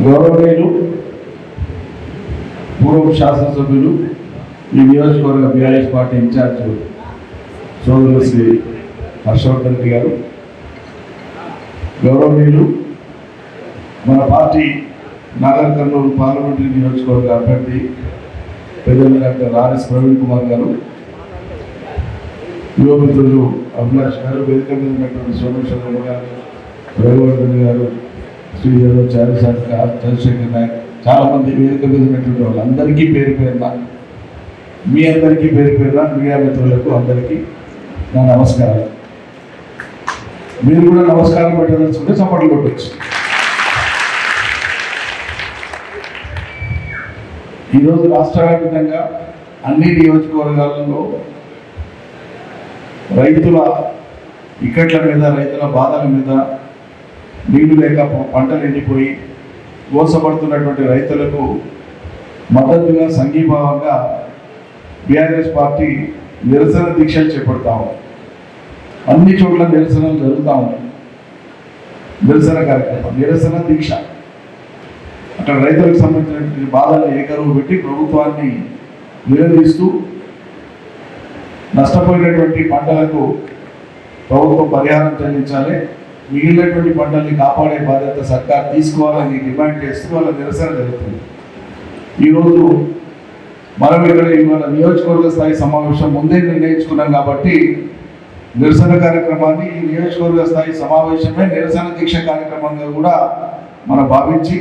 గౌరవనీయులు పూర్వ శాసనసభ్యులు ఈ నియోజకవర్గ బీఆర్ఎస్ పార్టీ ఇన్ఛార్జ్ సోదరులు శ్రీ హర్షవర్ధన్ రెడ్డి గారు, గౌరవనీయులు మన పార్టీ నాగర్ కర్నూలు పార్లమెంటరీ నియోజకవర్గ అభ్యర్థి పెద్దలు డాక్టర్ ఆర్ఎస్ ప్రవీణ్ కుమార్ గారు, యువ మిత్రులు అభిలాష్ గారు, వేదిక మీద ఉన్నటువంటి సోమేశ్వర గారు, రఘువర్ధన్ గారు, శ్రీధర్ చంద్రశేఖర్ నాయక్, చాలామంది వేదిక మీద ఉన్నటువంటి వాళ్ళందరికీ పేరు పేరున, మీ అందరికీ పేరు పేరున మీడియా మిత్రులకు అందరికీ నా నమస్కారాలు. మీరు కూడా నమస్కారం పెట్టదలుచుకుంటే చప్పట్లు కొట్టవచ్చు. ఈరోజు రాష్ట్ర వ్యాప్తంగా అన్ని నియోజకవర్గాలలో రైతుల ఇక్కట్ల మీద, రైతుల బాధల మీద, నీళ్లు లేక పంటలు ఎండిపోయి మోసపడుతున్నటువంటి రైతులకు మద్దతుగా సంఘీభావంగా బీఆర్ఎస్ పార్టీ నిరసన దీక్షలు చేపడతాము. అన్ని చోట్ల నిరసనలు జరుగుతూ ఉన్నాయి. నిరసన కార్యక్రమం, నిరసన దీక్ష, అక్కడ రైతులకు సంబంధించినటువంటి బాధలు ఏకరువు పెట్టి ప్రభుత్వాన్ని నిలదీస్తూ నష్టపోయినటువంటి పంటలకు ప్రభుత్వం పరిహారం చెల్లించాలి, మిగిలినటువంటి పంటల్ని కాపాడే బాధ్యత సర్కార్ తీసుకోవాలని డిమాండ్ చేస్తూ వాళ్ళ నిరసన జరుగుతుంది. ఈరోజు మనం ఇక్కడ ఇవాళ నియోజకవర్గ స్థాయి సమావేశం ముందే నిర్ణయించుకున్నాం కాబట్టి నిరసన కార్యక్రమాన్ని ఈ నియోజకవర్గ స్థాయి సమావేశమే నిరసన దీక్ష కార్యక్రమంగా కూడా మనం భావించి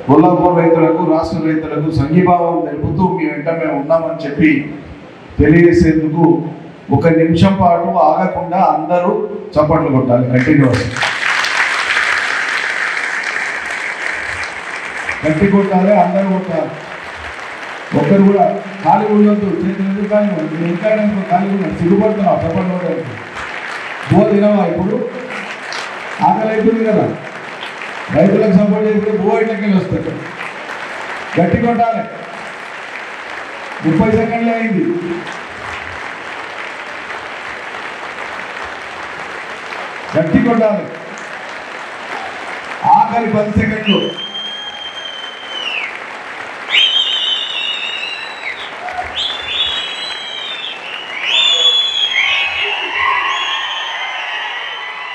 కొల్లాపూర్ రైతులకు, రాష్ట్ర రైతులకు సంఘీభావం తెలుపుతూ మీ వెంట మేము ఉన్నామని చెప్పి తెలియజేసేందుకు ఒక నిమిషం పాటు ఆగకుండా అందరూ చప్పట్లు కొట్టాలి. కంటిన్యూస్ గట్టి కొట్టాలి, అందరూ కొట్టాలి. ఒక్కరు కూడా ఖాళీ ఉండొద్దు, చేతులు కానీ ఇంకా ఖాళీ ఉన్నాడు, సిగ్గుపడుతున్నావు చప్పట్లు కొట్టడానికి. బో తినవా ఇప్పుడు? ఆకలి అయిపోయింది కదా, రైతులకు సపోర్ట్ చేస్తే బో ఇట్లకెళ్ళి వస్తాడు. గట్టి కొట్టాలి. 30 సెకండ్లే అయింది. గట్టి కొట్టాలి. ఆఖరి 10 సెకండ్లు.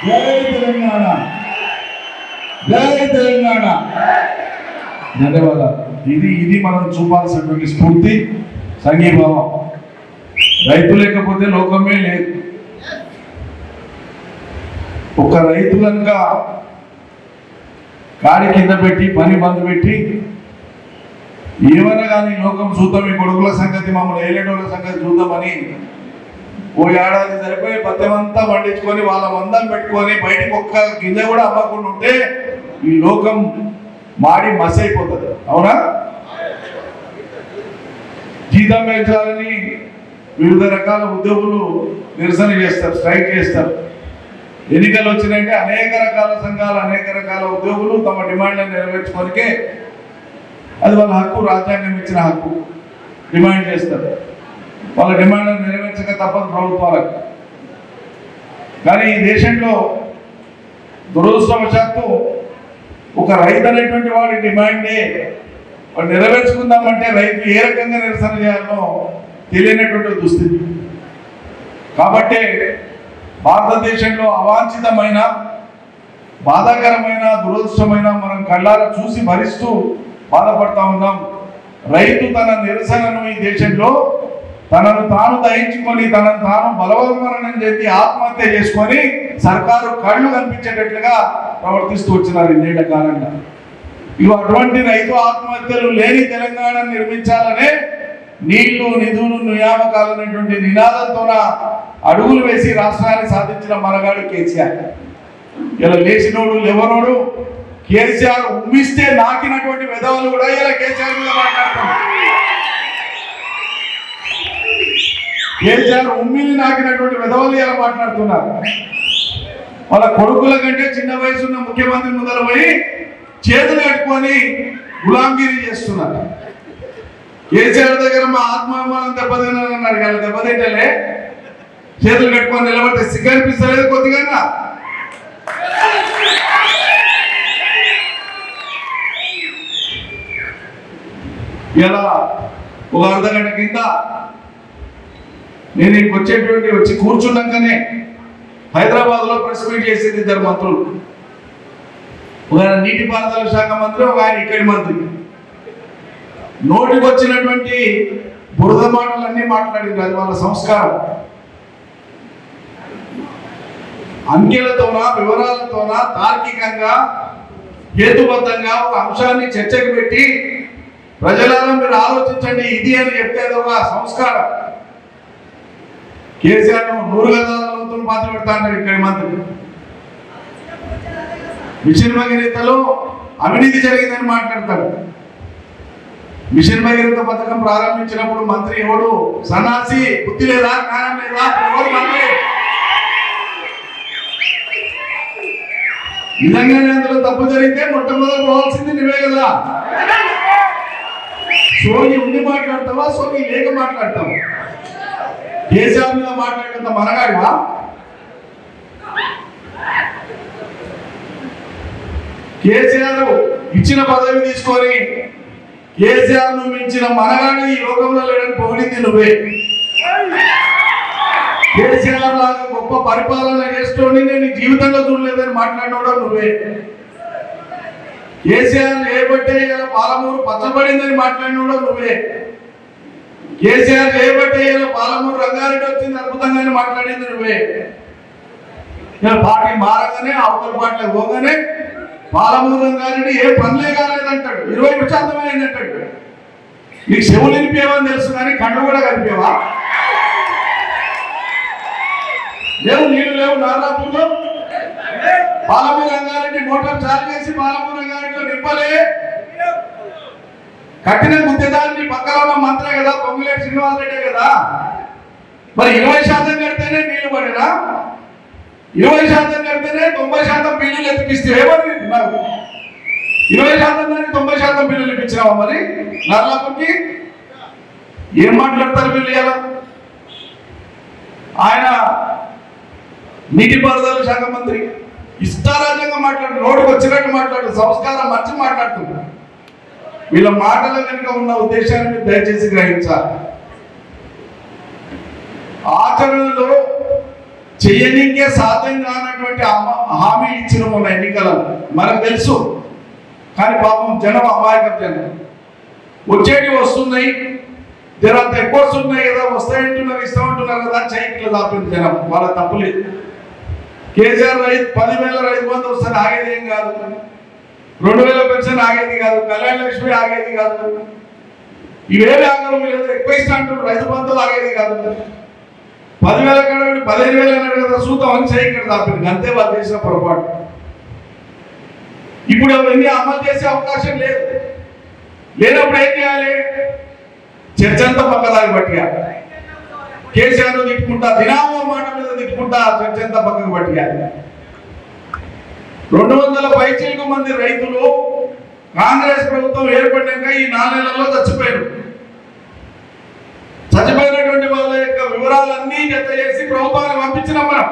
జై తెలంగాణ, జై తెలంగాణ. ధన్యవాదాలు. ఇది మనం చూపాల్సినటువంటి స్ఫూర్తి, సంఘీభావం. రైతు లేకపోతే లోకమే లేదు. ఒక రైతు కనుక కాడి కింద పెట్టి పని బంద్ పెట్టి ఏమైనా కానీ లోకం చూద్దాం, ఈ కొడుకుల సంగతి, మమ్మల్ని ఏలేటోళ్ళ సంగతి చూద్దామని ఓ ఏడాది సరిపోయి పత్యమంతా పండించుకొని వాళ్ళ మందం పెట్టుకొని బయటకు ఒక్క గింజ కూడా అమ్మకుండా ఉంటే ఈ లోకం మాడి మసి అయిపోతుంది. అవునా? జీతం పెంచాలని వివిధ రకాల ఉద్యోగులు నిరసన చేస్తారు, స్ట్రైక్ చేస్తారు. ఎన్నికలు వచ్చినాయంటే అనేక రకాల సంఘాలు, అనేక రకాల ఉద్యోగులు తమ డిమాండ్లను నెరవేర్చుకోనికే, అది వాళ్ళ హక్కు, రాజ్యాంగం ఇచ్చిన హక్కు, డిమాండ్ చేస్తారు. వాళ్ళ డిమాండ్లను నెరవేర్చక తప్పదు ప్రభుత్వాలకు. కానీ ఈ దేశంలో దురదృష్టవశాత్తు ఒక రైతు అనేటువంటి వాడి డిమాండే వాడు నెరవేర్చుకుందామంటే రైతు ఏ రకంగా నిరసన చేయాలో తెలియనటువంటి దుస్థితి. కాబట్టి భారతదేశంలో అవాంఛితమైన, బాధాకరమైన, దురదృష్టమైన మనం కళ్ళారా చూసి భరిస్తూ బాధపడతా ఉన్నాం. రైతు తన నిరసనను ఈ దేశంలో తనను తాను దహించుకొని, తనను తాను బలవన్మరణం చేసి ఆత్మహత్య చేసుకొని సర్కారు కళ్ళు కనిపించేటట్లుగా ప్రవర్తిస్తూ వచ్చినారు ఇన్నేళ్ల కాలంగా. ఇవి అటువంటి రైతు ఆత్మహత్యలు లేని తెలంగాణ నిర్మించాలనే నీళ్లు, నిధులు, నియామకాలు అనేటువంటి నినాదంతోన అడుగులు వేసి రాష్ట్రాన్ని సాధించిన మనగాడు కేసీఆర్. ఇలా లేచినోడు లేవనోడు కేసీఆర్ ఉమ్మిస్తే నాకినటువంటి విధవలు కూడా ఇలా కేసీఆర్ మీద మాట్లాడుతున్నారు. కేసీఆర్ ఉమ్మిని నాకినటువంటి విధవలు ఇలా మాట్లాడుతున్నారు. వాళ్ళ కొడుకుల కంటే చిన్న వయసున్న ముఖ్యమంత్రి ముందర పోయి చేతులు కట్టుకొని గులాంగిరి చేస్తున్నారు. కేసీఆర్ దగ్గర మా ఆత్మాభిమానం దెబ్బతిన్నారన్నారు కదా, దెబ్బతింటలే. చేతులు కట్టుకొని నిలబడితే సిగ్గనిపిస్తలేదు కొద్దిగా. ఇలా ఒక అర్ధగంట కింద నేను వచ్చి కూర్చున్నాకనే హైదరాబాద్లో ప్రెస్ మీట్ చేసేది ఇద్దరు మంత్రులు, ఒక ఆయన నీటిపారుదల శాఖ మంత్రి, ఒక ఆయన ఇక్కడి మంత్రి. నోటికి వచ్చినటువంటి బురద మాటలన్నీ మాట్లాడింది. అది వాళ్ళ సంస్కారం. అంకెలతోనా వివరాలతోనా తార్కికంగా హేతుబద్ధంగా ఒక అంశాన్ని చర్చకు పెట్టి ప్రజలను మీరు ఆలోచించండి ఇది అని చెప్పేది ఒక సంస్కారం. కేసీఆర్ 100 గదాలతో పాత్ర పెడతా అంటారు ఇక్కడి మంత్రి. మిషన్ భగీరథలో అవినీతి జరిగిందని మాట్లాడతాడు. మిషన్ భగీరథ పథకం ప్రారంభించినప్పుడు మంత్రి ఎవడు? సన్నాసి, బుద్ధి లేదా, జ్ఞానం లేదా? ఎవరు మంత్రి? నిజంగానే అందులో తప్పు జరిగితే మొట్టమొదటి పోవాల్సింది నువ్వే కదా. సోగి ఉండి మాట్లాడతావా, సోగి లేక మాట్లాడతావా? కేసీఆర్ మీద మాట్లాడేంత మనగాడివా? కేసీఆర్ ఇచ్చిన పదవి తీసుకొని కేసీఆర్ ను మించిన మనగాడి ఈ లోకంలో లేడని పొగిడింది నువ్వే. కేసీఆర్ లాగా గొప్ప పరిపాలన చేస్తూనే నేను జీవితంలో చూడలేదని మాట్లాడినోడు నువ్వే. కేసీఆర్ చేయబట్టే పాలమూరు పచ్చబడిందని మాట్లాడినోడు నువ్వే. కేసీఆర్ చేయబట్టే పాలమూరు రంగారెడ్డి వచ్చింది అద్భుతంగానే మాట్లాడింది నువ్వే. పార్టీ మారగానే అవతల పార్టీలకు పోగానే పాలమూరు రంగారెడ్డి ఏ పనులే కాలేదంటాడు, 20% అయిందంటాడు. నీకు చెవులు నిలిపేవని తెలుసు కానీ కళ్ళు కూడా కనిపేవా? లేవు, నీళ్లు లేవు నారాపూర్లో. పాలమూరు రంగారెడ్డి మోటార్ చాలు చేసి పాలమూరు రంగారెడ్డిలో నింపలే. కట్టిన గుద్దెదాన్ని పక్కన ఉన్న మంత్రే కదా, పొంగులేటి శ్రీనివాసరెడ్డే కదా. మరి 20% కడితేనే నీళ్లు పడినా, 20% కడితేనే 90% బిల్లులు ఎత్తిపిస్తే ఏమని? 20% దానికి 90% బిల్లులు ఇప్పించినావా? మరి నర్లాపూర్కి ఏం మాట్లాడతారు వీళ్ళు? ఇలా ఆయన నీటిపారుదల శాఖ మంత్రి ఇష్టారాజ్యంగా మాట్లాడు, నోటికి వచ్చినట్టు మాట్లాడు, సంస్కారం మర్చి మాట్లాడుతున్నారు. వీళ్ళ మాటల వెనుక ఉన్న ఉద్దేశాన్ని దయచేసి గ్రహించాలి. ఆచరణలో చేయనీకే సాధ్యం కానటువంటి హామీ ఇచ్చిన మొన్న ఎన్నికలలో మనకు తెలుసు. కానీ పాపం జనం అమాయక జనం. వచ్చేటి వస్తున్నాయి, జనంత ఎక్కువ వస్తున్నాయి కదా, వస్తాయంటున్నారు, ఇస్తామంటున్నారు కదా, చేయట్లు దాపింది జనం. వాళ్ళ తప్పులేదు. కేసీఆర్ 10,000 రైతు బంధు వస్తుంది, ఆగేది ఏం కాదు. 2,000 పెన్షన్ ఆగేది కాదు, కళ్యాణ లక్ష్మి ఆగేది కాదు. ఇవేమి ఆగడం లేదు. ఎక్కువ ఇస్తా అంటున్నారు, రైతు బంధువులు ఆగేది కాదు. 10,000 కడగండి, 15,000 అన్నాడు కదా, సూతం అని చేయి ఇక్కడ దాపింది. అంతే వాళ్ళు చేసిన పొరపాటు. ఇప్పుడు అవన్నీ అమలు చేసే అవకాశం లేదు. లేనప్పుడు ఏం చేయాలి? చర్చ అంతా పక్కదారి పట్టియాలి. కేసీఆర్ తిట్టుకుంటా, దినామో మాట మీద తిట్టుకుంటా చర్చ అంతా పక్కకు పట్టియాలి. 200 పైచీలకు మంది రైతులు కాంగ్రెస్ ప్రభుత్వం ఏర్పడినాక ఈ 4 నెలల్లో చచ్చిపోయారు. చచ్చిపోయినటువంటి వాళ్ళ యొక్క వివరాలన్నీ జత చేసి ప్రభుత్వానికి పంపించినాం. మనం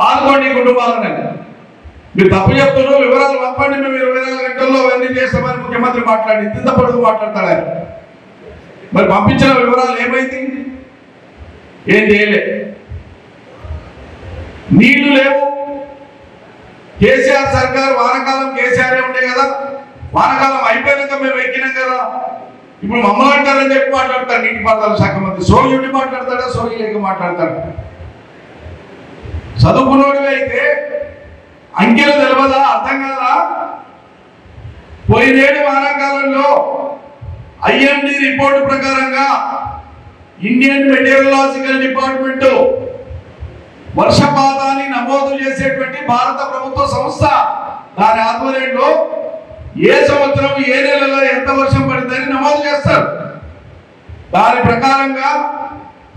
ఆదుకోండి కుటుంబాలని. మీరు తప్పు చెప్తున్నారు, వివరాలు పంపండి, మేము 24 గంటల్లో అవన్నీ చేస్తామని ముఖ్యమంత్రి మాట్లాడి ఇంత పొడుగు మాట్లాడతాడు ఆయన. మరి పంపించిన వివరాలు ఏమైంది? ఏం చేయలే. నీళ్లు లేవు. కేసీఆర్ సర్కార్ వానకాలం కేసీఆర్ ఉండే కదా, వానకాలం అయిపోయాక మేము ఎక్కినాం కదా, ఇప్పుడు మమ్మల్ని అంటారని చెప్పి మాట్లాడతాడు నీటిపారుదల శాఖ మంత్రి. సోగి ఉండి మాట్లాడతాడా, సోగి లేక మాట్లాడతాడు? చదువుకున్నోడివి అయితే అంకెలు తెలియదా, అర్థం కాదా? పోయినేడు వానాకాలంలో IMD రిపోర్టు ప్రకారంగా ఇండియన్ మెటీరియలాజికల్ డిపార్ట్మెంట్ వర్షపాతాన్ని నమోదు చేసేటువంటి భారత ప్రభుత్వ సంస్థ, దాని ఆధ్వర్యంలో ఏ సంవత్సరం ఏ నెలలో ఎంత వర్షం పడిందని నమోదు చేస్తారు. దాని ప్రకారంగా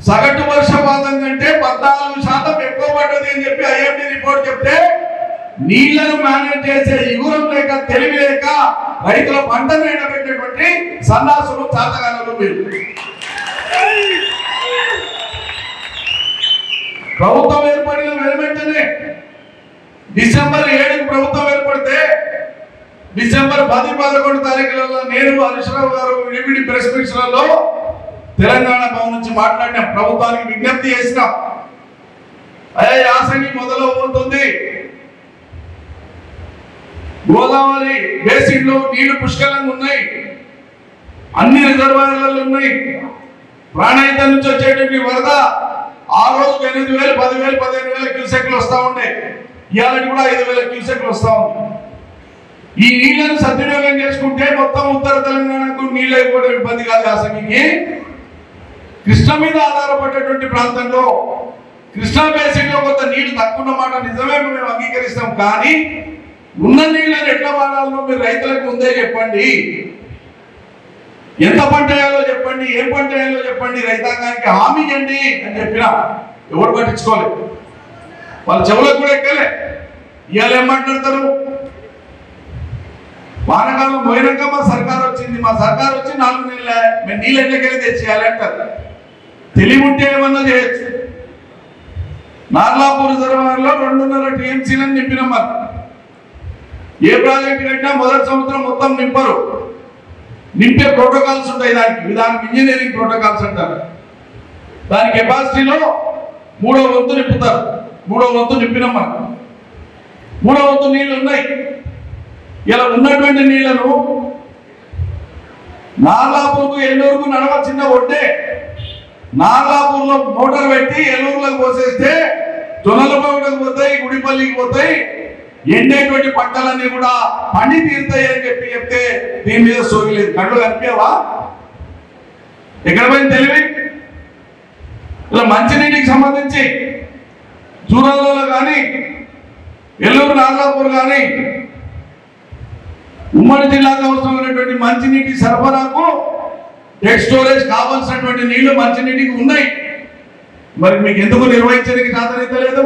సగటు వర్షపాతం కంటే 14% ఎక్కువ పడ్డది అని చెప్పి IMD రిపోర్ట్ చెప్తే, నీళ్లను మేనేజ్ చేసే యుగురం లేక తెలివి లేక రైతుల పంటను ఎండబెట్టేటువంటి సన్నాసులు చాతగానులు మీరు. ప్రభుత్వం ఏర్పడిన వెంటనే డిసెంబర్ 7కి ప్రభుత్వం ఏర్పడితే డిసెంబర్ 10-11 తారీఖులలో నేను హరీశ్రావు గారు విడివిడి ప్రెస్ మీట్స్లలో తెలంగాణ భవన్ నుంచి మాట్లాడిన ప్రభుత్వానికి విజ్ఞప్తి చేసిన అయ్యా యాసంగి మొదలవుతుంది, గోదావరి బేసిన్ లో నీళ్లు పుష్కలంగా ఉన్నాయి, అన్ని రిజర్వాయర్లలో ఉన్నాయి, ప్రాణహిత నుంచి వచ్చేటువంటి వరద ఆ రోజుకు 8,000, 10,000, 15,000 క్యూసెక్లు వస్తా ఉండే, ఇవాళ కూడా 5,000 క్యూసెక్లు వస్తా ఉంది. ఈ నీళ్లను సద్వినియోగం చేసుకుంటే మొత్తం ఉత్తర తెలంగాణకు నీళ్ళు అయిపోవడం ఇబ్బంది కాదు. యాసంగికి కృష్ణ మీద ఆధారపడేటువంటి ప్రాంతంలో కృష్ణా బేసిన్ లో కొంత నీళ్లు తక్కువ మాట నిజమే, మేము అంగీకరిస్తాం. కానీ ఉన్న నీళ్ళని ఎట్లా వాడాలో మీరు రైతులకు ముందే చెప్పండి, ఎంత పంట వేయాలో చెప్పండి, ఏం పంట వేయాలో చెప్పండి, రైతాంగానికి హామీ ఇవ్వండి అని చెప్పినా ఎవరు పట్టించుకోలేదు. వాళ్ళ చెవులకు కూడా ఎక్కలే. ఇవాళ ఏం మాట్లాడతారు, వానకాలం పోయినాక మా సర్కారు వచ్చింది, మా సర్కారు వచ్చి 4 నెలల మేము నీళ్ళు ఎట్లకెళ్ళి తెచ్చేయాలి అంటారు. తెలివి ఉంటే ఏమన్నా చేయొచ్చు. నార్లాపూర్ రిజర్వాయర్లో 2.5 టీఎంసీలను నింపినాం. మరి ఏ ప్రాజెక్టు కట్టినా మొదటి సంవత్సరం మొత్తం నింపరు, నింపే ప్రోటోకాల్స్ ఉంటాయి. దానికి విధానం ఇంజనీరింగ్ ప్రోటోకాల్స్ అంటారు. దాని కెపాసిటీలో 3వ వంతు నింపుతారు. 3వ వంతు నింపినాం. మనం 3వ వంతు నీళ్లు ఉన్నాయి. ఇలా ఉన్నటువంటి నీళ్లను నార్లాపూర్కు ఎల్లూరుకు నడవ చిన్న ఒడ్డే, నార్లాపూర్లో మోటార్ పెట్టి ఎల్లూరులోకి పోసేస్తే జొన్నలపేటకు పోతాయి, గుడిపల్లికి పోతాయి, ఎండేటువంటి పంటలన్నీ కూడా పండి తీరుతాయి అని చెప్తే దీని మీద సోగిలేదు. కళ్ళు కనిపించవా? ఎక్కడ పోయింది తెలివి? ఇలా మంచినీటికి సంబంధించి జూరాలలో కానీ ఎల్లూరు నార్లాపూర్ కానీ ఉమ్మడి జిల్లాకు అవసరమైనటువంటి మంచినీటి సరఫరాకు డెడ్ స్టోరేజ్ కావాల్సినటువంటి నీళ్లు మంచినీటికి ఉన్నాయి. మరి మీకు ఎందుకు నిర్వహించడానికి సాధనలేదు?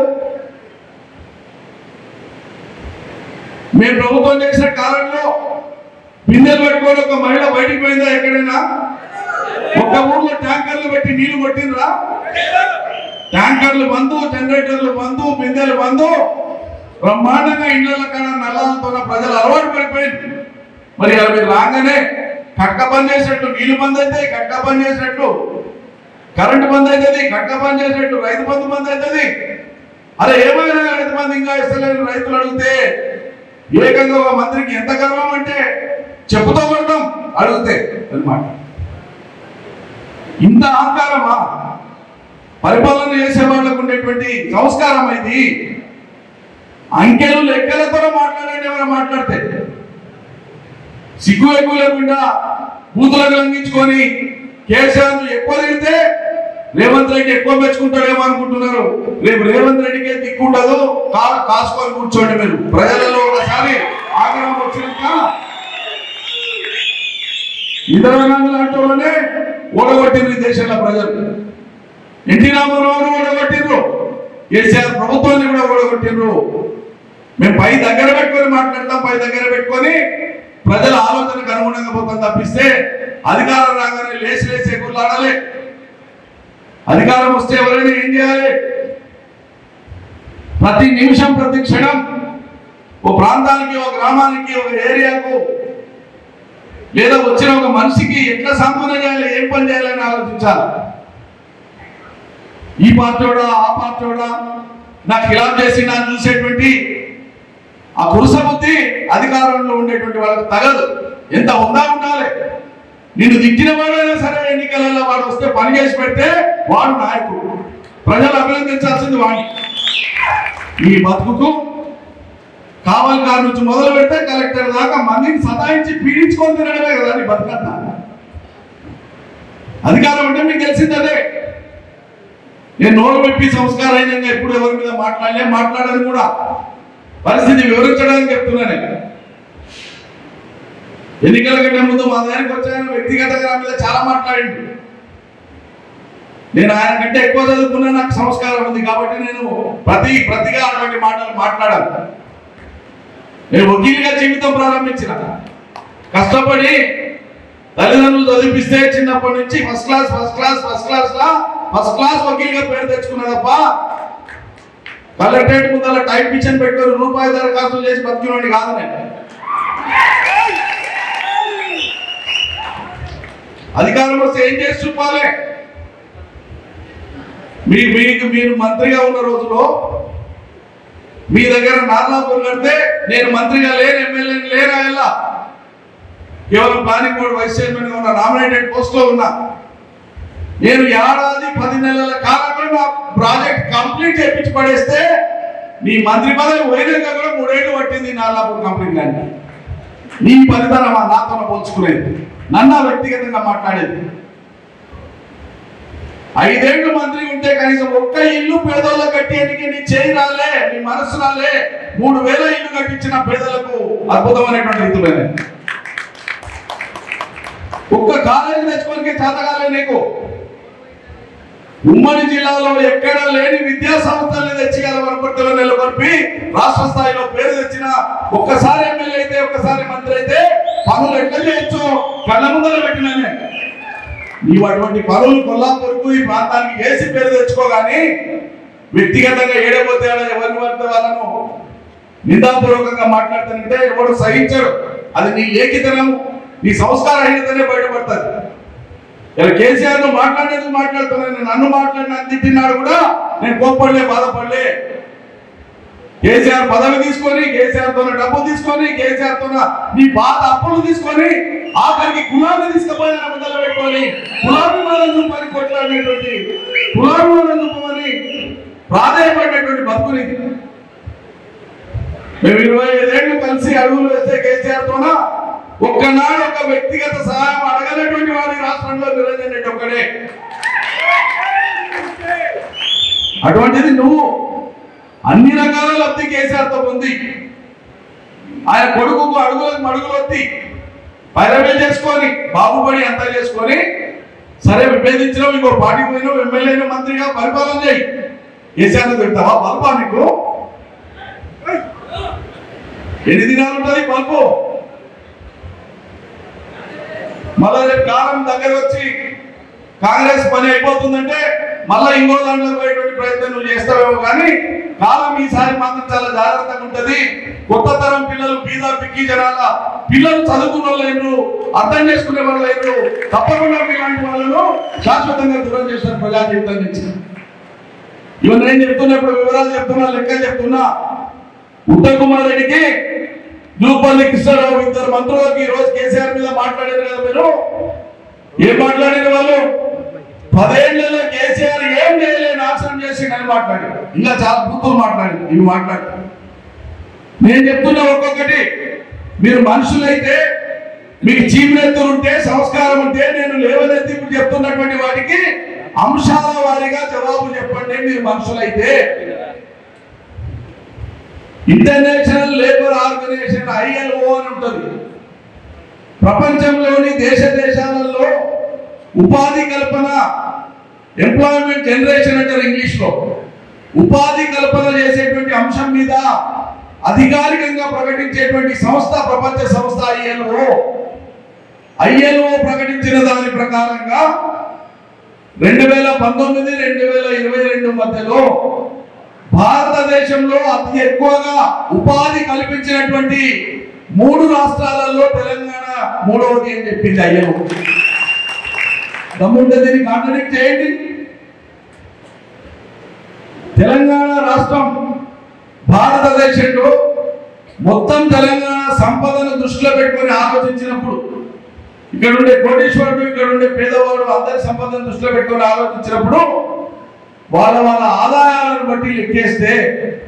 మేము ప్రభుత్వం చేసిన కాలంలో బిందెలు పట్టుకొని ఒక మహిళ బయటికి పోయిందా ఎక్కడైనా? ఒక ఊర్లో ట్యాంకర్లు పెట్టి నీళ్లు కొట్టినరా? ట్యాంకర్లు బంధు, జనరేటర్లు బంధు, బిందెలు బంధు, బ్రహ్మాండంగా ఇళ్ల కాడ నల్లాలతో ప్రజలు అలవాటు పడిపోయింది. మరి అవి రాగానే కట్క బంద్ చేసినట్టు నీళ్లు బంద్ అవుతాయి, కట్క బంద్ చేసినట్టు కరెంటు బంద్ అవుతుంది, కట్క బంద్ చేసినట్టు రైతు బంధు బంద్ అవుతుంది. అరే ఏమైనా రైతు బంధు ఇంకా ఇస్తలేని రైతులు అడిగితే ఏకంగా ఒక మంత్రికి ఎంత గర్వం అంటే చెప్పుతో కొడతాం అడిగితే అన్నమాట. ఇంత అహంకారమా? పరిపాలన చేసే వాళ్ళకు ఉండేటువంటి సంస్కారం ఇది. అంకెలు లెక్కలతో మాట్లాడండి. ఎవరైనా మాట్లాడితే సిగ్గు ఎక్కువ లేకుండా బూతులకు లంఘించుకొని కేసీఆర్ ఎక్కువ తిడితే రేవంత్ రెడ్డి ఎక్కువ మెచ్చుకుంటాడేమో అనుకుంటున్నారు. రేపు రేవంత్ రెడ్డికే దిక్కుండదు. కాసుకొని కూర్చోండి మీరు. ప్రజలలో ఒకసారి ఆగ్రహం వచ్చినాక 24 గంటల్లోనే ఓడగొట్టింది దేశంలో ప్రజలు. ఎన్టీ రామారావును ఓడగొట్టిండ్రు, కేసీఆర్ ప్రభుత్వాన్ని కూడా ఓడగొట్టిండ్రు. మేము పై దగ్గర పెట్టుకొని మాట్లాడతాం, పై దగ్గర పెట్టుకొని ప్రజల ఆలోచనకు అనుగుణంగా పోతాం తప్పిస్తే అధికారం రాగానే లేచి ఎగురులాడాలి. అధికారం వస్తే ఎవరైనా ఏం చేయాలి? ప్రతి నిమిషం ప్రతి క్షణం ఒక ప్రాంతానికి, ఒక గ్రామానికి, ఒక ఏరియాకు లేదా వచ్చిన ఒక మనిషికి ఎట్లా సాంత్వన చేయాలి, ఏం పని చేయాలని ఆలోచించాలి. ఈ పార్టీడా ఆ పార్టీడా నాకు ఇలా చేసి నాకు చూసేటువంటి ఆ పురుష బుద్ధి అధికారంలో ఉండేటువంటి వాళ్ళకి తగదు. ఎంత ఉందా ఉండాలి. నిన్ను దిక్కిన వాడైనా సరే ఎన్నికలలో వాడు వస్తే పని చేసి పెడితే వాడు నాయకుడు. ప్రజలు అభినందించాల్సింది వాడిని. ఈ బతుకుకు కావలి కారు నుంచి మొదలు పెడితే కలెక్టర్ దాకా మందిని సతాయించి పీడించుకొని తినడమే కదా నీ బతుకంతా. అధికారం అంటే మీకు తెలిసిందే. నేను నోరు పెట్టి సంస్కారంగా ఎప్పుడు ఎవరి మీద మాట్లాడని కూడా పరిస్థితి వివరించడానికి చెప్తున్నాను. ఎన్నికల కంటే ముందు మా దగ్గరికి వచ్చాను, వ్యక్తిగతంగా మీద చాలా మాట్లాడిండు. నేను ఆయన కంటే ఎక్కువ చదువుకున్నా, నాకు సంస్కారం ఉంది కాబట్టి నేను ప్రతిగా అటువంటి మాటలు మాట్లాడాను. నేను వకీలుగా జీవితం ప్రారంభించిన, కష్టపడి తల్లిదండ్రులు చదివిపిస్తే చిన్నప్పటి నుంచి ఫస్ట్ క్లాస్ వకీలుగా పేరు తెచ్చుకున్నా తప్ప కలెక్టరేట్ ముందర టైప్ పిచ్చని పెట్టుకొని రూపాయి దరఖాస్తులు చేసి బతికినోడి కాదు నేను. అధికారం వస్తే ఏం చేసి చూపాలి? మీరు మంత్రిగా ఉన్న రోజులో మీ దగ్గర నార్లాపూర్ కడితే నేను మంత్రిగా లేను, ఎమ్మెల్యేని లేనా, ఎలా కేవలం ప్లానింగ్ బోర్డు వైస్ చైర్మన్ ఉన్న నామినేటెడ్ పోస్ట్ లో ఉన్నా. నేను ఏడాది 10 నెలల కాలంలో నా ప్రాజెక్ట్ కంప్లీట్ చేయించి పడేస్తే నీ మంత్రి పదవి పోయినాక కూడా 3 ఏళ్ళు పట్టింది నార్లాపూర్ కంప్లీట్ కానీ. నీ ఫలితమా నాతో పోల్చుకునేది, నన్ను వ్యక్తిగతంగా మాట్లాడేది. 5 ఏళ్ళు మంత్రి ఉంటే కనీసం ఒక్క ఇల్లు పేదోళ్ళకు కట్టేందుకు నీ చేయి రాలే, నీ మనసు రాలే. 3000 ఇల్లు కట్టించిన పేదలకు అద్భుతమైనటువంటి రీతిలోనే ఒక్క కాలేజీ తెచ్చుకోనికి చేతగాలే నీకు. ఉమ్మడి జిల్లాలో ఎక్కడ లేని విద్యా సంస్థల్ని తెచ్చి గల వనపర్తిలో నెలకొల్పి రాష్ట్ర స్థాయిలో పేరు తెచ్చిన ఒక్కసారి ఎమ్మెల్యే అయితే, ఒక్కసారి మంత్రి అయితే పనులు ఎట్లా చేయొచ్చు కళ్ళ ముందర పెట్టినానే. నీవు అటువంటి పనులు కొల్లాపూర్కు ఈ ప్రాంతానికి వేసి పేరు తెచ్చుకోగాని వ్యక్తిగతంగా ఏడబోతే ఎవరిని పడితే వాళ్ళను నిందాపూర్వకంగా మాట్లాడుతుంటే ఎవడు సహించడు. అది నీ ఏకితనం, నీ సంస్కారహీనతనే బయటపడుతుంది. ఇలా కేసీఆర్ మాట్లాడేది మాట్లాడుతున్నాను, నన్ను మాట్లాడిన తిట్టినాడు కూడా నేను కోప్పడలే, బాధపడలే. కేసీఆర్ పదవి తీసుకొని, కేసీఆర్ తో డబ్బు తీసుకొని, కేసీఆర్ తో నీ బాధ అప్పులు తీసుకొని ఆఖరికి కులాన్ని తీసుకుపోయిన మొదలు పెట్టుకొని కులాభిమానం చూపని కొట్లాడినటువంటి, కులాభిమానం చూపమని ప్రాధాన్యపడినటువంటి బతుకుని మేము 25 ఏళ్ళు కలిసి అడుగులు వేస్తే కేసీఆర్ తోన ఒక్కనాడు ఒక వ్యక్తిగత సహాయం అడగనటువంటి వాడి రాష్ట్రంలో నిరంజన్ రెడ్డి ఒక్కడే. అటువంటిది నువ్వు అన్ని రకాల లబ్ధి కేసీఆర్ తో ఉంది. ఆయన కొడుకుకు అడుగులకు మడుగులు వత్తి పైరవే చేసుకొని బాబుబడి అంతా చేసుకొని సరే విభేదించడం, ఇంకో పార్టీ పోయినావు, ఎమ్మెల్యేను మంత్రిగా పరిపాలన చేయి. కేసీఆర్ తిడతావా? బల్పా నీకు? ఎన్ని దినాలు ఉంటుంది బల్పు? మళ్ళా రేపు కాలం దగ్గర వచ్చి కాంగ్రెస్ పని అయిపోతుందంటే మళ్ళా ఇంకో దాంట్లో పోయేటువంటి ప్రయత్నం నువ్వు చేస్తావేమో, కానీ కాలం ఈసారి మాత్రం చాలా జాగ్రత్తగా ఉంటది. కొత్త తరం పిల్లలు, బీద పిక్కి జనాల పిల్లలు చదువుకున్న వాళ్ళు, అర్థం చేసుకునే వాళ్ళు తప్పకుండా ఇలాంటి వాళ్ళను శాశ్వతంగా దూరం చేస్తారు ప్రజా జీవితం నుంచి. ఇవన్నీ నేను చెప్తున్నప్పుడు వివరాలు చెప్తున్నా, లెక్కలు చెప్తున్నా. ఉత్తమ్ కుమార్ రెడ్డికి, జూపల్లి కృష్ణారావు ఇద్దరు మంత్రులకి ఈ రోజు కేసీఆర్ మీద మాట్లాడారు కదా. మీరు ఏం మాట్లాడిన వాళ్ళు? 10 ఏళ్లలో కేసీఆర్ ఏం చేయలే, నాశనం చేసి అని మాట్లాడారు. ఇంకా చాలా బూతులు మాట్లాడారు. ఇవి మాట్లాడారు. నేను చెప్తున్నా ఒక్కొక్కటి, మీరు మనుషులైతే మీకు చీపునెత్తులు ఉంటే, సంస్కారం ఉంటే, నేను లేవనెత్తి ఇప్పుడు చెప్తున్నటువంటి వాటికి అంశాల వారీగా జవాబు చెప్పండి. మీరు మనుషులైతే ఇంటర్నేషనల్ లేబర్ ఆర్గనైజేషన్ ILO అని ఉంటుంది. ప్రపంచంలోని దేశాలలో ఉపాధి కల్పన, ఎంప్లాయ్మెంట్ జనరేషన్ అంటారు ఇంగ్లీష్ లో, ఉపాధి కల్పన చేసేటువంటి అంశం మీద అధికారికంగా ప్రకటించేటువంటి సంస్థ ప్రపంచ సంస్థ ILO ప్రకటించిన దాని ప్రకారంగా 2019-2022 మధ్యలో భారతదేశంలో అతి ఎక్కువగా ఉపాధి కల్పించినటువంటి 3 రాష్ట్రాలలో తెలంగాణ 3వది అని చెప్పింది ILO. దమ్ముంటే దీన్ని కాంట్రాడిక్ట్ చేయండి. తెలంగాణ రాష్ట్రం భారతదేశంలో మొత్తం తెలంగాణ సంపదను దృష్టిలో పెట్టుకొని ఆలోచించినప్పుడు, ఇక్కడ ఉండే కోటీశ్వరుడు, ఇక్కడ ఉండే పేదవాడు అందరి సంపదను దృష్టిలో పెట్టుకొని ఆలోచించినప్పుడు వాళ్ళ ఆదాయాలను బట్టి లెక్కేస్తే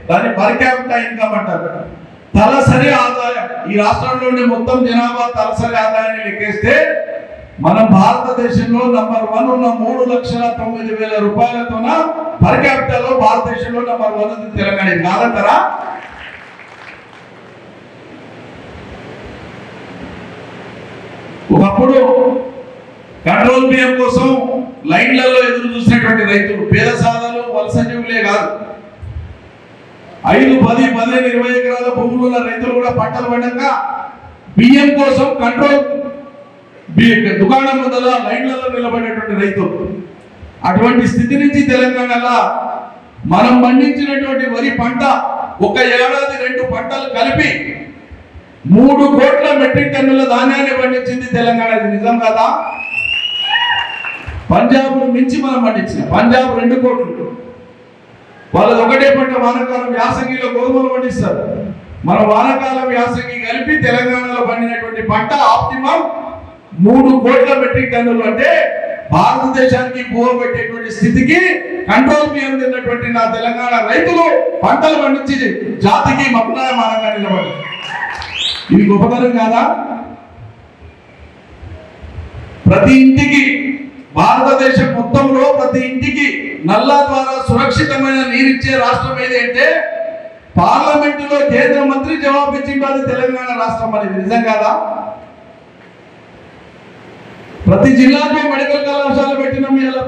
దాన్ని పర్ క్యాపిటా ఇన్కమ్ అంటారు. తలసరి ఆదాయం, ఈ రాష్ట్రంలో ఉండే మొత్తం జనాభా తలసరి ఆదాయాన్ని లెక్కేస్తే మనం భారతదేశంలో నంబర్ 1 ఉన్న 3,09,000 రూపాయలతోన పర్ క్యాపిటల్లో భారతదేశంలో నంబర్ 1 ఉంది తెలంగాణ. కాదంటారా? ఒకప్పుడు కంట్రోల్ బియ్యం కోసం లైన్లలో ఎదురు చూసినటువంటి రైతులు, పేద సాధాలు, వలస జీవులే కాదు, 5, 10, 15, 20 ఎకరాల భూములు ఉన్న రైతులు కూడా పంటలు పండక బియ్యం కోసం కంట్రోల్ దుకాణం ముందర లైన్లలో నిలబడేటువంటి రైతులు. అటువంటి స్థితి నుంచి తెలంగాణలో మనం పండించినటువంటి వరి పంట ఒక ఏడాది 2 పంటలు కలిపి 3 కోట్ల మెట్రిక్ టన్నుల ధాన్యాన్ని పండించింది తెలంగాణ. ఇది నిజం కదా? పంజాబ్ను మించి మనం పండించిన పంజాబ్ 2 కోట్లు, వాళ్ళది ఒకటే పంట వానాకాలం యాసంగిలో గోధుమలు పండిస్తారు. మన వానాకాలం యాసంగి కలిపి తెలంగాణలో పండినటువంటి పంట ఆప్టిమం 3 కోట్ల మెట్రిక్ టన్నులు. అంటే భారతదేశానికి బువ్వ పెట్టేటువంటి స్థితికి కంట్రోల్ బియ్యం తిన్నటువంటి నా తెలంగాణ రైతులు పంటలు పండించి జాతికి మకులాయమానంగా నిలబడ్డారు. ఇది గొప్పతనం కాదా? ప్రతి ఇంటికి, భారతదేశం మొత్తంలో ప్రతి ఇంటికి నల్లా ద్వారా సురక్షితమైన నీరిచ్చే రాష్ట్రం ఏది అంటే పార్లమెంటులో కేంద్ర మంత్రి జవాబు ఇచ్చింది, అది తెలంగాణ రాష్ట్రం అనేది. నిజం కాదా? ప్రతి జిల్లాకు మెడికల్ కళాశాల పెట్టినాం. ఇలా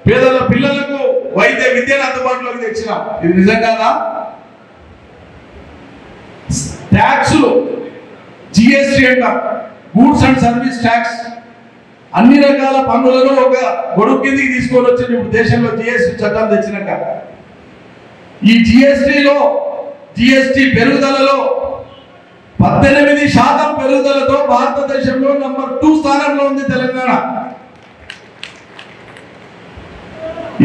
పేదల పిల్లలకు వైద్య విద్యను అందుబాటులోకి తెచ్చినాం. ఇది నిజం కాదా? ట్యాక్సులు, జిఎస్టీ అంటాం, గూడ్స్ అండ్ సర్వీస్ ట్యాక్స్, అన్ని రకాల పన్నులను ఒక గొడుగు కిందికి తీసుకొని వచ్చింది ఇప్పుడు దేశంలో జిఎస్టీ చట్టం తెచ్చినాక. ఈ జిఎస్టీ పెరుగుదలలో 18% పెరుగుదలతో భారతదేశంలో నంబర్ 2 స్థానంలో ఉంది తెలంగాణ.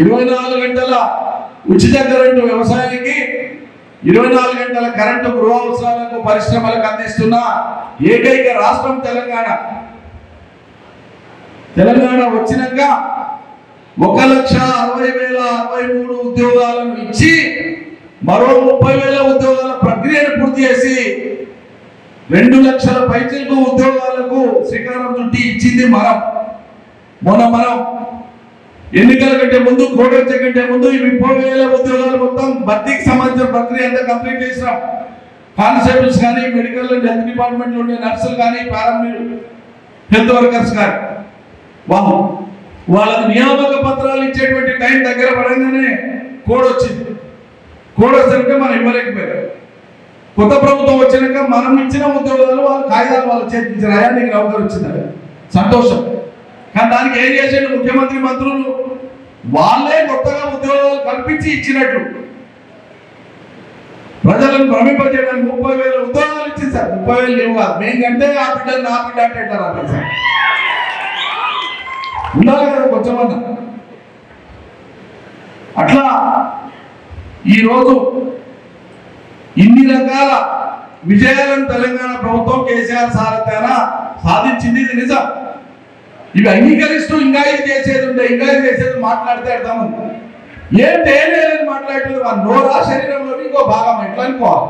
24 గంటల ఉచిత కరెంటు వ్యవసాయానికి, 24 గంటల కరెంటు గృహ అవసరాలకు, పరిశ్రమలకు అందిస్తున్న ఏకైక రాష్ట్రం తెలంగాణ. తెలంగాణ వచ్చినాక 1,60,063 ఉద్యోగాలను ఇచ్చి మరో 30,000 ఉద్యోగాల ప్రక్రియను పూర్తి చేసి 2 లక్షల పైచిలకు ఉద్యోగాలకు శ్రీకారం చుట్టి ఇచ్చింది మనం. మనం ఎన్నికల కంటే ముందు, కోడ్ వచ్చే కంటే ముందు ఈ 30,000 ఉద్యోగాలు మొత్తం భర్తీకి సంబంధించిన ప్రక్రియ అంతా కంప్లీట్ చేసినాం. కానిస్టేబుల్స్ కానీ, మెడికల్ అండ్ హెల్త్ డిపార్ట్మెంట్ లో ఉండే నర్సులు కానీ, హెల్త్ వర్కర్స్ కానీ, వాళ్ళకి నియామక పత్రాలు ఇచ్చేటువంటి టైం దగ్గర పడంగానే కోడ్ వచ్చింది. కోడ్ వస్తుంటే మనం ఇవ్వలేకపోయారు. కొత్త ప్రభుత్వం వచ్చినాక మనం ఇచ్చిన ఉద్యోగాలు వాళ్ళు కాగితాలు వాళ్ళు చేతించారు. అయ్యా నీకు నౌకరు వచ్చిందని సంతోషం. కానీ దానికి ఏం చేసాడు ముఖ్యమంత్రి, మంత్రులు వాళ్ళే కొత్తగా ఉద్యోగాలు కల్పించి ఇచ్చినట్లు ప్రజలను భ్రమింపజేయడానికి 30,000 ఉద్యోగాలు ఇచ్చింది సార్. 30,000 లేవు కాదు, మేంకంటే ఆ బిడ్డలు నా బిడ్డ అంటే అంటారు సార్. ఉండాలి కదా కొంచెమన్నా. అట్లా ఈరోజు ఇన్ని రకాల విజయాలను తెలంగాణ ప్రభుత్వం కేసీఆర్ సారథ్యాన సాధించింది. ఇది నిజం. ఇవి అంగీకరిస్తూ ఇంకా ఇది చేసేది ఉంటే, ఇంకా ఇది చేసేది మాట్లాడితే అర్థముంది. ఏం చేయలేదని మాట్లాడలేదు. ఆ నోరా శరీరంలోని ఇంకో భాగం ఎట్లా అనుకోవాలి?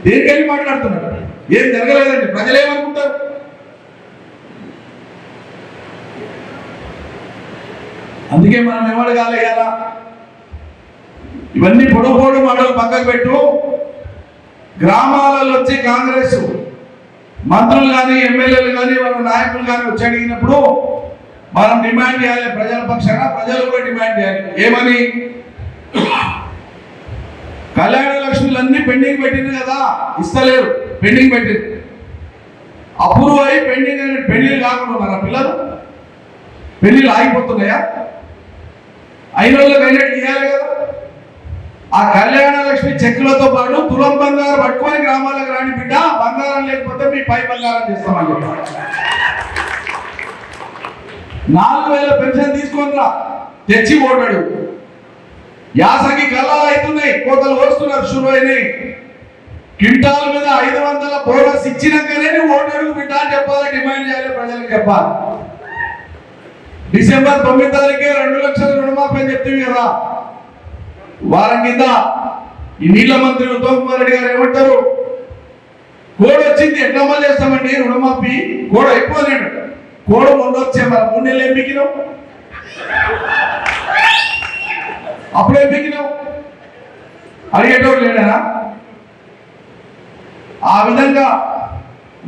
దేనికెళ్ళి మాట్లాడుతున్నాడు? ఏం జరగలేదండి. ప్రజలు ఏమనుకుంటారు? అందుకే మనం ఏమడగాలి కదా, ఇవన్నీ పొడవు మాటలు పక్కకు పెట్టు. గ్రామాలలో వచ్చి కాంగ్రెస్ మంత్రులు కానీ, ఎమ్మెల్యేలు కానీ, వాళ్ళ నాయకులు కానీ వచ్చి అడిగినప్పుడు మనం డిమాండ్ చేయాలి. ప్రజల పక్షాన ప్రజలు కూడా డిమాండ్ చేయాలి. ఏమని? కళ్యాణ లక్ష్మిలన్నీ పెండింగ్ పెట్టింది కదా, ఇస్తలేరు, పెండింగ్ పెట్టింది. అప్రూవ్ అయ్యి పెండింగ్ అయిన పెళ్లిళ్ళు కాకుండా మన పిల్లలు పెళ్లిళ్ళు ఆగిపోతున్నాయా? అయిన వాళ్ళకి అయినట్టు ఇవ్వాలి కదా. ఆ కళ్యాణ లక్ష్మి చెక్కులతో పాటు తులం బంగారం పట్టుకొని గ్రామాలకు రాని బిడ్డ, బంగారం లేకపోతే మీ పై బంగారం చేస్తామని చెప్పారు. 4,000 పెన్షన్ తీసుకొని రా, తెచ్చి ఓటాడు. యాసకి కళ్ళాలు అవుతున్నాయి, కోతలు వస్తున్నారు, షురు అయినాయి. క్వింటాల మీద 500 బోనస్ ఇచ్చినాకనే నువ్వు ఓటడుగు బిడ్డ అని చెప్పాలి, డిమాండ్ చేయాలి, ప్రజలకు చెప్పాలి. డిసెంబర్ 9 తారీఖే 2 లక్షల రుణమాఫీ అని చెప్తుంది కదా. వారం కింద ఈ నీళ్ల మంత్రి ఉత్తమ్ కుమార్ రెడ్డి గారు ఏమంటారు? కోడ్ వచ్చింది, ఎట్లా అమలు చేస్తామండి రుణమాఫీ? కోడ్ అయిపోలేడు. కోడ్ మొన్న వచ్చే మన 3 నెలలు ఏం బిగినావు? అప్పుడేం బిగినావు? అడిగేటోడు లేడా? ఆ విధంగా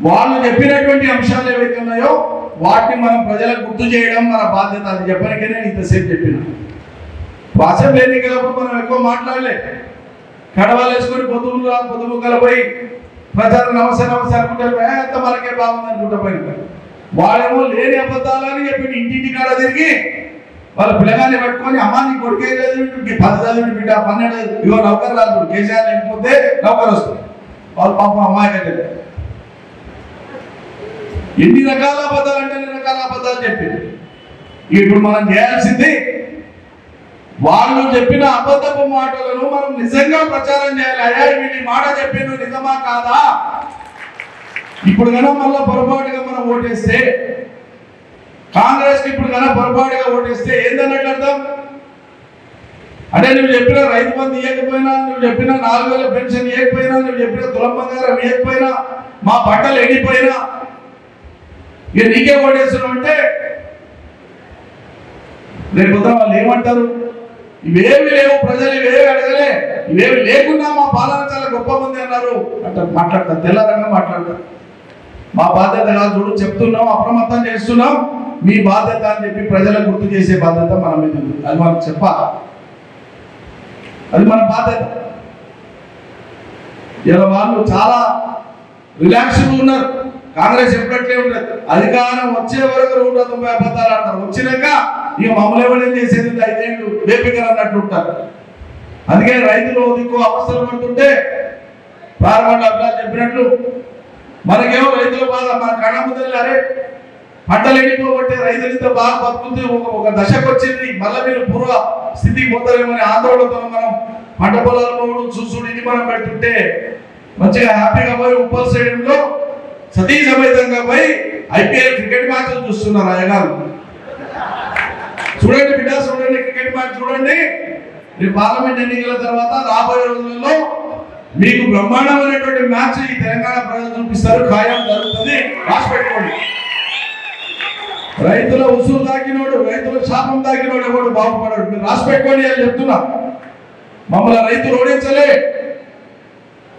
వాళ్ళు చెప్పినటువంటి అంశాలు ఏవైతే ఉన్నాయో వాటిని మనం ప్రజలకు గుర్తు చేయడం మన బాధ్యత. అది చెప్పడానికే నేను ఇంతసేపు చెప్పిన. అసెంబ్లీ ఎన్నికలప్పుడు మనం ఎక్కువ మాట్లాడలే. కడవలు వేసుకొని పొద్దుముక్కలు పోయి ప్రజలు నమస్తే అనుకుంటారు, ఎంత మనకే బాగుంది అనుకుంటా పోయిన. వాళ్ళేమో లేని అబద్ధాలని చెప్పి ఇంటింటి కాడ తిరిగి వాళ్ళ పిల్లగాన్ని పట్టుకొని, అమ్మ నీ కొడుకే చదివి 10 చదివి బిడ్డ 12 ఇగో నౌకరు రాదు, కేసీఆర్ లేకపోతే నౌకరు వస్తుంది. వాళ్ళు పాపం అమ్మాయి ఎన్ని రకాల అబద్ధాలు అంటే అన్ని రకాల అబద్ధాలు చెప్పింది. ఇప్పుడు మనం చేయాల్సింది వాళ్ళు చెప్పిన అబద్ధపు మాటలను మనం నిజంగా ప్రచారం చేయాలి. అయ్యా వీళ్ళు మాట చెప్పిండు నిజమా కాదా? ఇప్పుడు కన్నా మళ్ళా పొరపాటుగా మనం ఓటేస్తే, కాంగ్రెస్కి ఇప్పుడు కన్నా పొరపాటుగా ఓటేస్తే ఏందన్నట్లు అర్థం? అంటే నువ్వు చెప్పిన రైతు బంధు ఇవ్వకపోయినా, నువ్వు చెప్పిన 4000 పెన్షన్ ఇవ్వకపోయినా, నువ్వు చెప్పిన తులం బంగారం ఇవ్వకపోయినా, మా బట్టలు ఎండిపోయినా ఇక నీకే ఓటేస్తున్నావు అంటే రేపు వాళ్ళు ఏమంటారు? ఇవేమి లేవు, ప్రజలు ఇవేమి అడగలే, ఇవేమి లేకున్నా మా పాలన చాలా గొప్ప మంది అన్నారు అంటారు, మాట్లాడతారు, తెల్లారంగా మాట్లాడతారు. మా బాధ్యత కాదు చూడు, చెప్తున్నాం, అప్రమత్తం చేస్తున్నాం, మీ బాధ్యత అని చెప్పి ప్రజలకు గుర్తు చేసే బాధ్యత మన మీద ఉంది. అది మనకు చెప్పాలి, అది మన బాధ్యత. ఇలా వాళ్ళు చాలా రిలాక్స్గా ఉన్నారు. కాంగ్రెస్ ఎప్పుడట్లే ఉండదు, అధికారం వచ్చే వరకు 190 అబద్ధాలు అంటారు, వచ్చినాక ఇక మమ్మల్ని ఎవరేం చేసేది 5 ఏళ్ళు వేపికలు అన్నట్టు ఉంటారు. అందుకే రైతులు దిక్కు అవస్థలు పడుతుంటే ప్రారంభంలో అట్లా చెప్పినట్లు మనకేమో రైతుల బాధ మన కళ్ళ ముందు, అరే పంటలు ఎండిపోబట్టే రైతులతో బాగా బతుకుతుంది, ఒక దశకు వచ్చింది, మళ్ళీ మీరు పూర్వ స్థితికి పోతారేమని ఆందోళనతో మనం పంట పొలాలు పోవడం చూసుడు ఇది మనం పెడుతుంటే మంచిగా హ్యాపీగా పోయి ఉప్పల్ స్టేడియంలో సతీ సమేతంగా పోయి IPL క్రికెట్ మ్యాచ్లు చూస్తున్నారు అయ్యగారు. చూడండి బిడ్డ, చూడండి క్రికెట్ మ్యాచ్ చూడండి. ఈ పార్లమెంట్ ఎన్నికల తర్వాత రాబోయే రోజుల్లో మీకు బ్రహ్మాండమైనటువంటి మ్యాచ్ ఈ తెలంగాణ ప్రజలు చూపిస్తారు, ఖాయం జరుగుతుంది, రాసి పెట్టుకోండి. రైతుల ఉసురు దాకినోడు, రైతుల శాపం దాకినోడు ఎవడు బాగుపడాడు, మీరు రాసి పెట్టుకోండి అని చెప్తున్నా. మమ్మల్ని రైతులు ఓడించలే,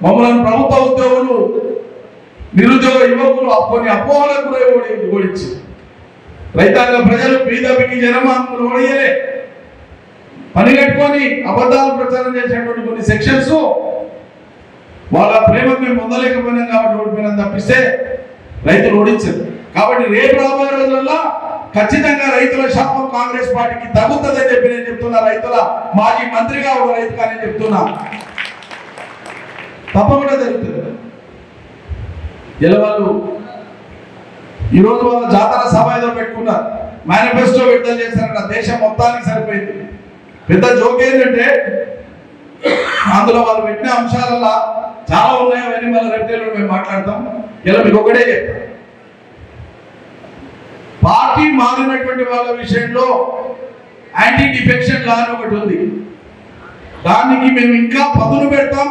మమ్మల్ని ప్రభుత్వ ఉద్యోగులు, నిరుద్యోగ యువకులు కొన్ని అపోహలకు కూడా ఓడించి రైతాంగ ప్రజలు పీదపికి జనమానులు ఓడియలే. పని కట్టుకొని అబద్ధాలు ప్రచారం చేసినటువంటి కొన్ని సెక్షన్స్ వాళ్ళ ప్రేమకు మేము పొందలేకపోయినాం కాబట్టి ఓడిపోయినాం తప్పిస్తే రైతులు ఓడించారు. కాబట్టి రేపు రాబోయే రోజుల్లో ఖచ్చితంగా రైతుల శాపం కాంగ్రెస్ పార్టీకి తగ్గుతుందని చెప్పి నేను చెప్తున్నా. రైతుల మాజీ మంత్రిగా ఒక రైతుగా నేను చెప్తున్నా, తప్పకుండా జరుగుతుంది. ఇలా వాళ్ళు ఈరోజు వాళ్ళ జాతర సభ ఏదో పెట్టుకున్నారు, మేనిఫెస్టో విడుదల చేశారన్న, దేశం మొత్తానికి సరిపోయింది. పెద్ద జోక్ ఏంటంటే అందులో వాళ్ళు పెట్టిన అంశాలలో చాలా ఉన్నాయి, అవన్నీ మళ్ళీ రేపు మేము మాట్లాడతాం. ఇలా మీకు ఒకటే చెప్తాం, పార్టీ మారినటువంటి వాళ్ళ విషయంలో యాంటీ డిఫెక్షన్ లా అని ఒకటి ఉంది, దానికి మేము ఇంకా పదును పెడతాం,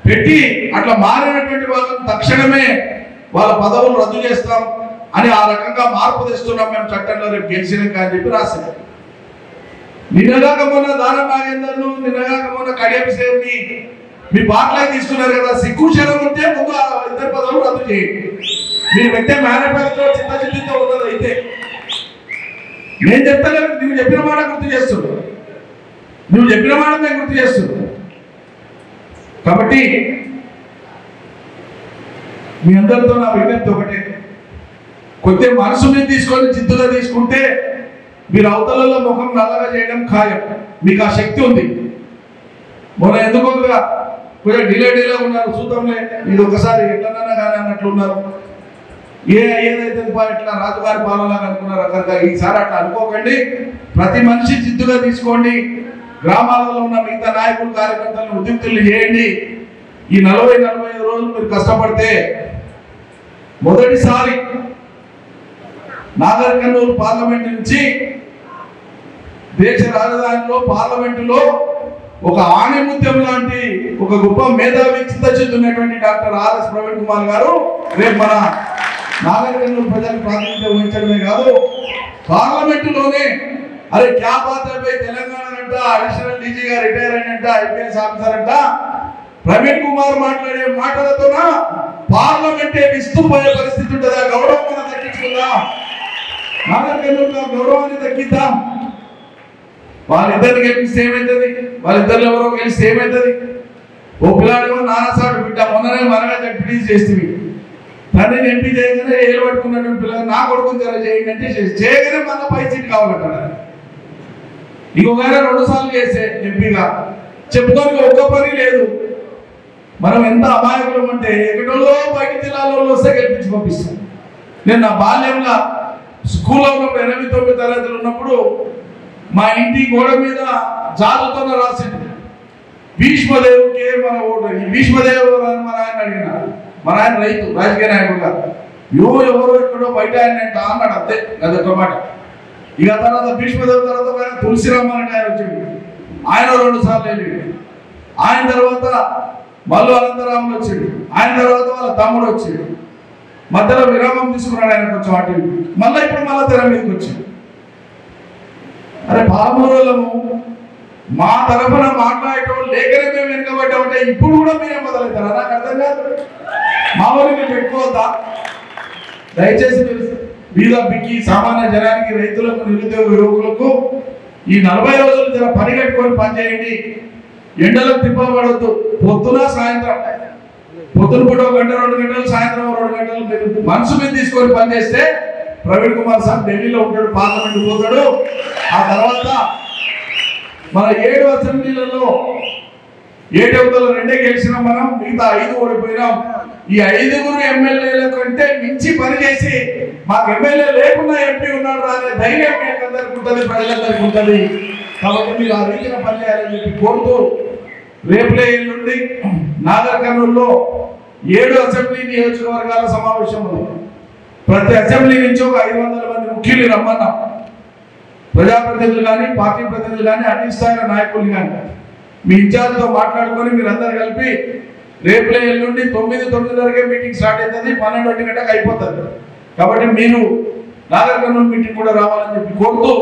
పెట్టి అట్లా మారినటువంటి వాళ్ళని తక్షణమే వాళ్ళ పదవులు రద్దు చేస్తాం అని ఆ రకంగా మార్పు తెస్తున్నాం మేము చట్టంలో రేపు గెలిచినాక అని చెప్పి రాశారు. నిన్నగాక మొన్న దానం నాగేందర్ను, నిన్నగాక మొన్న కడియం సేవ్ని మీ పార్టీలోకి తీసుకున్నారు కదా, సిగ్గు శరం ఉంటే ముందు ఆ 2 పదవులు రద్దు చేయండి. మీరు పెట్టే మేనిఫెస్టో చిత్తశుద్ధితో ఉన్నది అయితే నేను చెప్తాను, నువ్వు చెప్పిన మాట గుర్తు చేస్తున్నావు, నువ్వు చెప్పిన మాట నేను గుర్తు చేస్తున్నావు. కాబట్టి మీ అందరితో నా విజ్ఞప్తి ఒకటే, కొద్ది మనసు మీద తీసుకొని జిద్దుగా తీసుకుంటే మీరు అవతలలో ముఖం నల్లగా చేయడం ఖాయం. మీకు ఆ శక్తి ఉంది. మొన్న ఎందుకో కొంచెం డిలే ఉన్నారు, చూద్దాంలే ఇది ఒకసారి ఎట్లన్నా కానీ అన్నట్లు ఉన్నారు. ఏదైతే ఇట్లా రాజుగారి పాలనలాగా అనుకున్నారు అక్కడ, ఈసారి అట్లా అనుకోకండి. ప్రతి మనిషి జిద్దుగా తీసుకోండి. గ్రామాలలో ఉన్న మిగతా నాయకులు కార్యకర్తలను ఉద్యుక్తులు చేయండి. ఈ 40-45 రోజులు మీరు కష్టపడితే మొదటిసారి నాగర్ కర్నూలు పార్లమెంట్ నుంచి దేశ రాజధానిలో పార్లమెంటులో ఒక ఆణిముత్యం లాంటి ఒక గొప్ప మేధావి చిత్తశుద్ధి ఉన్నటువంటి డాక్టర్ RS ప్రవీణ్ కుమార్ గారు రేపు మన నాగర్ కర్నూలు ప్రజలకు ప్రాతినిధ్యం వహించడమే కాదు, పార్లమెంటులోనే అరే క్యా బాత్ హై తెలంగాణ అంట, అడిషనల్ డీజీగా రిటైర్ అయినంట, IPS ఆఫీసర్ అంట, ప్రవీణ్ కుమార్ మాట్లాడే మాటలతోన పార్లమెంటే విస్తుపోయే పరిస్థితి ఉంటుంది. ఆ గౌరవం మనం దక్కించుకుందాం, నాగర్ కర్నూలు గౌరవాన్ని దక్కిద్దాం. వాళ్ళిద్దరిని గెలిపిస్తే ఏమవుతుంది, వాళ్ళిద్దరు ఎవరో గెలిస్తే ఏమవుతుంది? ఓ పిల్లాడేమో నానాసాడు బిడ్డ, మొన్ననే మనమే ఎంపీ చేస్తుంది, తండ్రిని ఎంపీ చేయగానే ఏలు పట్టుకున్నటువంటి పిల్లలు నా కొడుకుని జర చేయండి అంటే చేయగానే మళ్ళీ పై సీట్ కావాలంటారు. ఇంకొకైనా 2 సార్లు చేసే ఎంపీగా చెప్పుకోనికి ఒక్క పని లేదు. మనం ఎంత అమాయకులం అంటే ఎక్కడో బయట జిల్లాలో వస్తే గెలిపించి పంపిస్తాం. నేను నా బాల్యంలో స్కూల్లో ఉన్నప్పుడు 8, 9 తరగతులు ఉన్నప్పుడు మా ఇంటి గోడ మీద జాతుతో రాసింది భీష్మదేవుకే మన ఓటు. ఈ భీష్మదేవు అని మన ఆయన అడిగిన, మన ఆయన రైతు రాజకీయ నాయకుడుగా, ఎవరో ఎక్కడో బయట ఆయన అన్నాడు, అంతే అదొక మాట. ఇక తర్వాత భీష్మదేవు తర్వాత తులసిరామ్ అని ఆయన వచ్చింది, ఆయన 2 సార్లు వెళ్ళిండు. ఆయన తర్వాత మల్లు అనంతరాములు వచ్చిండు, ఆయన తర్వాత వాళ్ళ తమ్ముడు వచ్చిండు. మధ్యలో విరామం తీసుకున్నాడు ఆయన కొంచెం అటు, మళ్ళీ ఇప్పుడు మళ్ళీ తెర మీదకి వచ్చింది. అరే పాలమూరులము మా తరఫున మాట్లాడేటోళ్ళు లేకనే మేము వెనుకబడ్డామంటే ఇప్పుడు కూడా మీరే మొదలవుతారా? నాకు అర్థం కాదు. మా ఊరికి పెట్టుకోవద్దా? దయచేసి బీద బిక్కి సామాన్య జనానికి, రైతులకు, నిరుద్యోగ యువకులకు ఈ 40 రోజులు జర పని కట్టుకొని పని చేయండి. ఎండలకు తిప్పబడవద్దు. పొద్దున సాయంత్రం, పొద్దున పూట 1 గంట 2 గంటలు, సాయంత్రం 2 గంటలు మీరు మనసు మీద తీసుకొని పని చేస్తే ప్రవీణ్ కుమార్ సార్ ఢిల్లీలో ఉంటాడు, పార్లమెంట్ పోతాడు. ఆ తర్వాత మన 7 అసెంబ్లీలలో 7 అవతల 2 గెలిచినాం మనం, మిగతా 5 ఓడిపోయినాం. ఈ 5గురు ఎమ్మెల్యేల కంటే మించి పనిచేసి మాకు ఎమ్మెల్యే లేకుండా ఎంపీ ఉన్నాడు అనే ధైర్యం మీకు అందరికి ఉంటుంది, ప్రజలందరికీ ఉంటుంది. కాబట్టి మీరు ఆ రీతిగా పనిచేయాలని చెప్పి కోరుతూ, రేపులే ఎల్లుండి నాగర్ కర్నూలులో 7 అసెంబ్లీ నియోజకవర్గాల సమావేశం ఉంది. ప్రతి అసెంబ్లీ నుంచి ఒక 500 మంది ముఖ్యులు రమ్మన్నాం. ప్రజాప్రతినిధులు కానీ, పార్టీ ప్రతినిధులు కానీ, అన్ని స్థాయిల నాయకులు కానీ మీ ఇన్ఛార్జ్తో మాట్లాడుకొని మీరు అందరు కలిపి రేపులే ఎల్లుండి 9:30కే మీటింగ్ స్టార్ట్ అవుతుంది, 12 గంటలకు అయిపోతుంది. కాబట్టి మీరు నాగర్ కర్నూలు మీటింగ్ కూడా రావాలని చెప్పి కోరుతూ,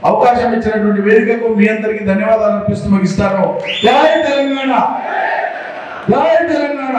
అవకాశం ఇచ్చినటువంటి వేదికకు మీ అందరికీ ధన్యవాదాలు అర్పిస్తూ ముగిస్తాను. జై తెలంగాణ, జై తెలంగాణ.